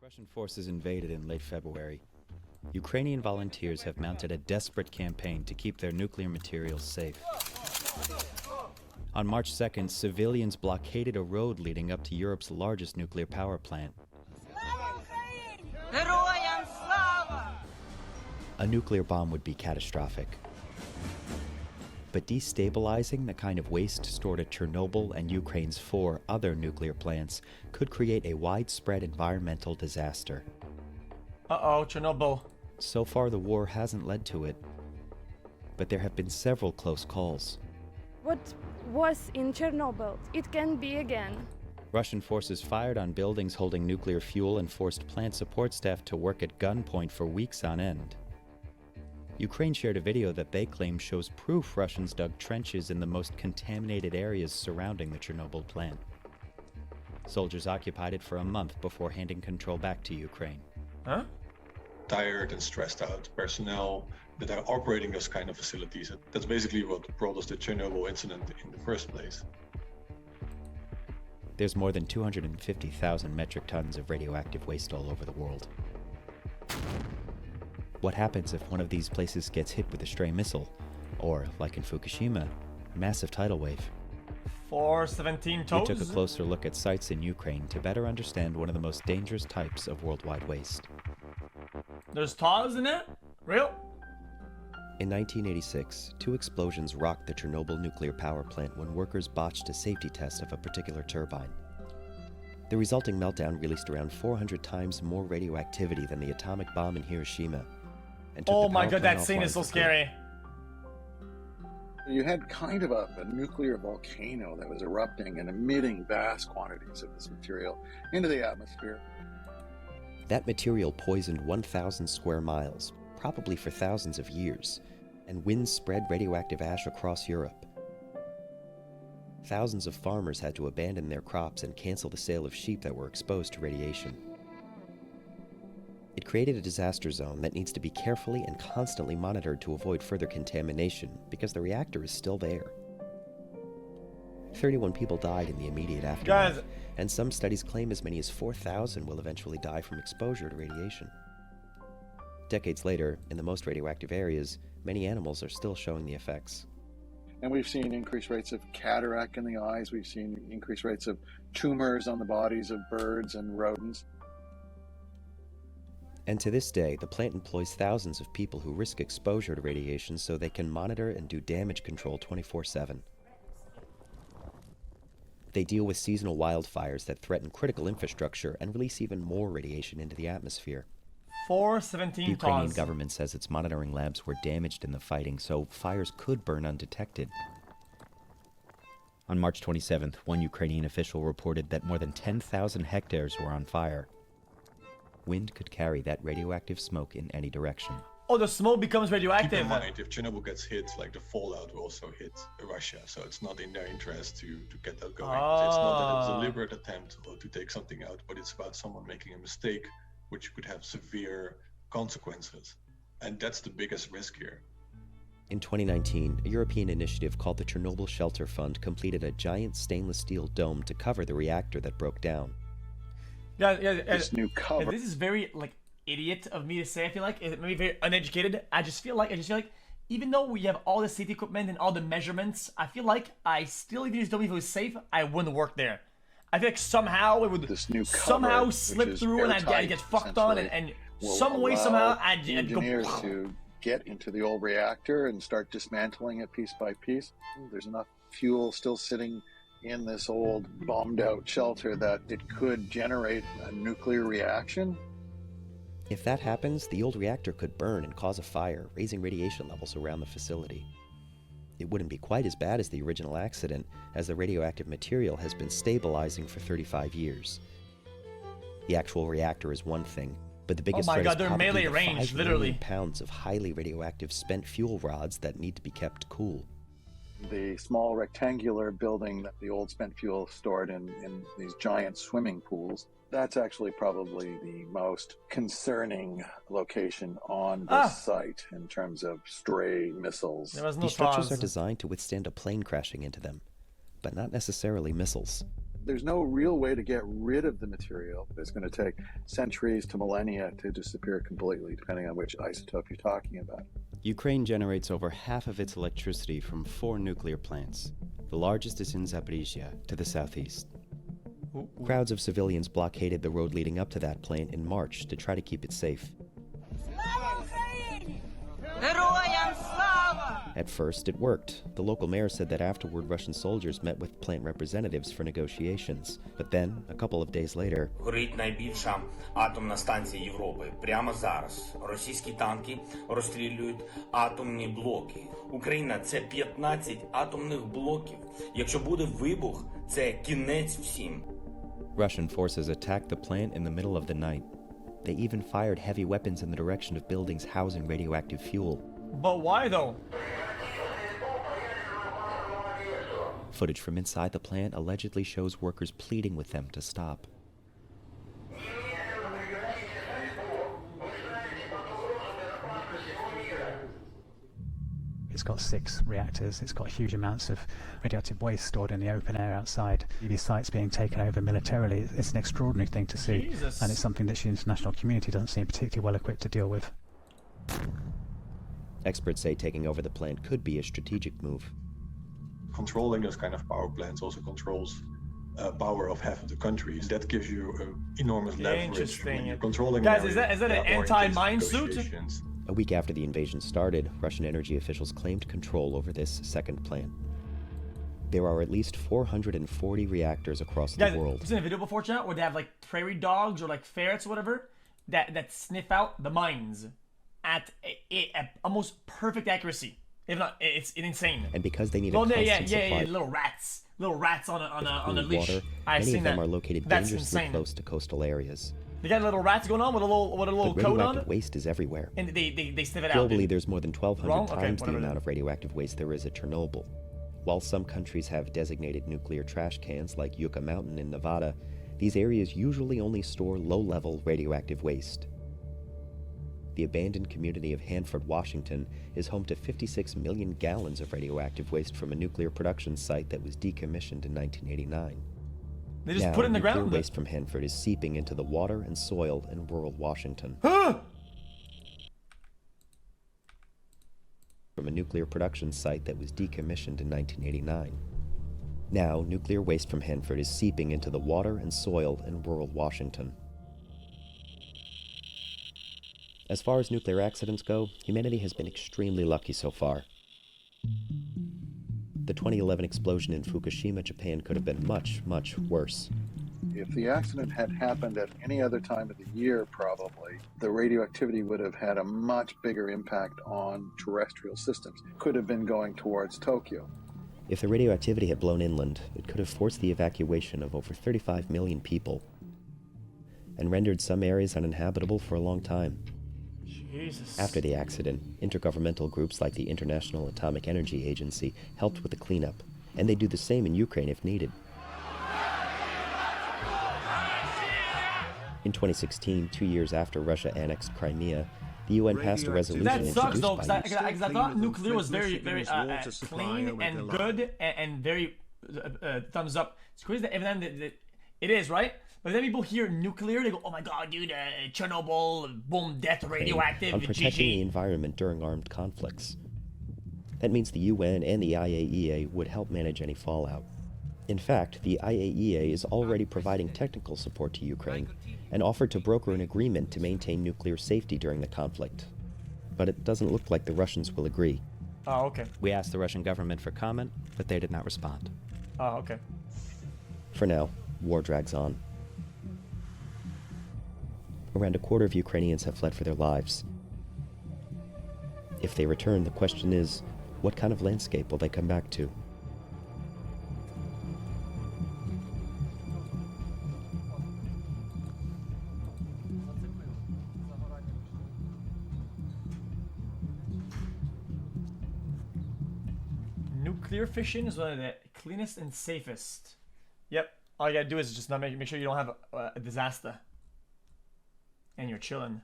Russian forces invaded in late February, Ukrainian volunteers have mounted a desperate campaign to keep their nuclear materials safe. On March 2nd, civilians blockaded a road leading up to Europe's largest nuclear power plant. A nuclear bomb would be catastrophic. But destabilizing the kind of waste stored at Chernobyl and Ukraine's 4 other nuclear plants could create a widespread environmental disaster. Uh-oh, Chernobyl. So far, the war hasn't led to it, but there have been several close calls. What was in Chernobyl, it can be again. Russian forces fired on buildings holding nuclear fuel and forced plant support staff to work at gunpoint for weeks on end. Ukraine shared a video that they claim shows proof Russians dug trenches in the most contaminated areas surrounding the Chernobyl plant. Soldiers occupied it for a month before handing control back to Ukraine. Huh? Tired and stressed out personnel that are operating those kind of facilities. That's basically what brought us the Chernobyl incident in the first place. There's more than 250,000 metric tons of radioactive waste all over the world. What happens if one of these places gets hit with a stray missile, or, like in Fukushima, a massive tidal wave? 417 toes? We took a closer look at sites in Ukraine to better understand one of the most dangerous types of worldwide waste. There's toes in it? Real? In 1986, 2 explosions rocked the Chernobyl nuclear power plant when workers botched a safety test of a particular turbine. The resulting meltdown released around 400 times more radioactivity than the atomic bomb in Hiroshima. And took Oh the my power god, plant that scene offline is so for good. scary. You had kind of a nuclear volcano that was erupting and emitting vast quantities of this material into the atmosphere. That material poisoned 1,000 square miles, probably for thousands of years, and winds spread radioactive ash across Europe. Thousands of farmers had to abandon their crops and cancel the sale of sheep that were exposed to radiation. It created a disaster zone that needs to be carefully and constantly monitored to avoid further contamination because the reactor is still there. 31 people died in the immediate aftermath, Guys. and some studies claim as many as 4,000 will eventually die from exposure to radiation. Decades later, in the most radioactive areas, many animals are still showing the effects. And we've seen increased rates of cataract in the eyes. We've seen increased rates of tumors on the bodies of birds and rodents. And to this day, the plant employs thousands of people who risk exposure to radiation so they can monitor and do damage control 24/7. They deal with seasonal wildfires that threaten critical infrastructure and release even more radiation into the atmosphere. 417 The Ukrainian tons. government says its monitoring labs were damaged in the fighting, so fires could burn undetected. On March 27th, one Ukrainian official reported that more than 10,000 hectares were on fire. Wind could carry that radioactive smoke in any direction. Oh, the smoke becomes Keep radioactive. in mind, if Chernobyl gets hit, like the fallout will also hit Russia, so it's not in their interest to get that going. It's not that it's a deliberate attempt to take something out, but it's about someone making a mistake which could have severe consequences. And that's the biggest risk here. In 2019, a European initiative called the Chernobyl Shelter Fund completed a giant stainless steel dome to cover the reactor that broke down. This new cover. This is very like idiot of me to say. I feel like it may be very uneducated. I just feel like even though we have all the safety equipment and all the measurements, I feel like I still, even if you told me if it was safe, I wouldn't work there. I feel like somehow it would This new cover, somehow which slip is through and I'd airtight, get fucked on and will some way allow somehow I'd the go. engineers to get into the old reactor and start dismantling it piece by piece. There's enough fuel still sitting in this old bombed out shelter that it could generate a nuclear reaction. If that happens, the old reactor could burn and cause a fire, raising radiation levels around the facility. It wouldn't be quite as bad as the original accident, as the radioactive material has been stabilizing for 35 years. The actual reactor is one thing, but the biggest my threat God, is they're probably melee the range, 5 literally. million pounds of highly radioactive spent fuel rods that need to be kept cool. The small rectangular building that the old spent fuel stored in these giant swimming pools, that's actually probably the most concerning location on this site in terms of stray missiles. There was no These structures pause. are designed to withstand a plane crashing into them, but not necessarily missiles. There's no real way to get rid of the material. It's going to take centuries to millennia to disappear completely, depending on which isotope you're talking about. Ukraine generates over half of its electricity from 4 nuclear plants. The largest is in Zaporizhia, to the southeast. Crowds of civilians blockaded the road leading up to that plant in March to try to keep it safe. At first, it worked. The local mayor said that afterward Russian soldiers met with plant representatives for negotiations. But then, a couple of days later, горить найбільша атомна станція Європи. Прямо зараз російські танки розстрілюють атомні блоки. Україна – це 15 атомних блоків. Якщо буде вибух, це кінець всім. Russian forces attacked the plant in the middle of the night. They even fired heavy weapons in the direction of buildings housing radioactive fuel. But why though? Footage from inside the plant allegedly shows workers pleading with them to stop. It's got 6 reactors, it's got huge amounts of radioactive waste stored in the open air outside. These sites being taken over militarily, it's an extraordinary thing to see. Jesus. And it's something that the international community doesn't seem particularly well equipped to deal with. Experts say taking over the plant could be a strategic move. Controlling those kind of power plants also controls power of half of the countries. That gives you enormous leverage Interesting. when you're controlling Guys, an is area. that an There are more intense anti-mine suit? negotiations. A week after the invasion started, Russian energy officials claimed control over this second plant. There are at least 440 reactors across the Guys, world. I've seen a video before, chat, where they have like prairie dogs or like ferrets or whatever that sniff out the mines at a almost perfect accuracy. If not, it's insane. And because they need a Well, constant yeah, supply little rats on a of leash. water, I've many seen of them that. are located That's dangerously insane. close to coastal areas. They got little rats going on with a little But coat on radioactive it, waste is everywhere. and they sniff it out. Globally, dude. there's more than 1,200 Wrong? Okay, times the whatever. amount of radioactive waste there is at Chernobyl. While some countries have designated nuclear trash cans like Yucca Mountain in Nevada, these areas usually only store low-level radioactive waste. The abandoned community of Hanford, Washington, is home to 56 million gallons of radioactive waste from a nuclear production site that was decommissioned in 1989. They just Now, put it in the nuclear ground. waste from Hanford is seeping into the water and soil in rural Washington. From a nuclear production site that was decommissioned in 1989. Now, nuclear waste from Hanford is seeping into the water and soil in rural Washington. As far as nuclear accidents go, humanity has been extremely lucky so far. The 2011 explosion in Fukushima, Japan could have been much, much worse. If the accident had happened at any other time of the year, probably, the radioactivity would have had a much bigger impact on terrestrial systems. It could have been going towards Tokyo. If the radioactivity had blown inland, it could have forced the evacuation of over 35 million people and rendered some areas uninhabitable for a long time. Jesus. After the accident, intergovernmental groups like the International Atomic Energy Agency helped with the cleanup, and they do the same in Ukraine if needed. In 2016, 2 years after Russia annexed Crimea, the UN passed a resolution That sucks introduced though, by because I thought nuclear was very clean and good and very thumbs up. It's crazy that every time that it is, right? But then people hear nuclear, they go, "Oh my god, dude, Chernobyl, boom, death, radioactive, on protecting the GG." environment during armed conflicts. That means the UN and the IAEA would help manage any fallout. In fact, the IAEA is already providing technical support to Ukraine and offered to broker an agreement to maintain nuclear safety during the conflict. But it doesn't look like the Russians will agree. Oh, okay. We asked the Russian government for comment, but they did not respond. Oh, okay. For now, war drags on. Around a quarter of Ukrainians have fled for their lives. If they return, the question is, what kind of landscape will they come back to? Nuclear fission is one of the cleanest and safest. Yep. All you gotta do is just not make sure you don't have a disaster. And you're chilling.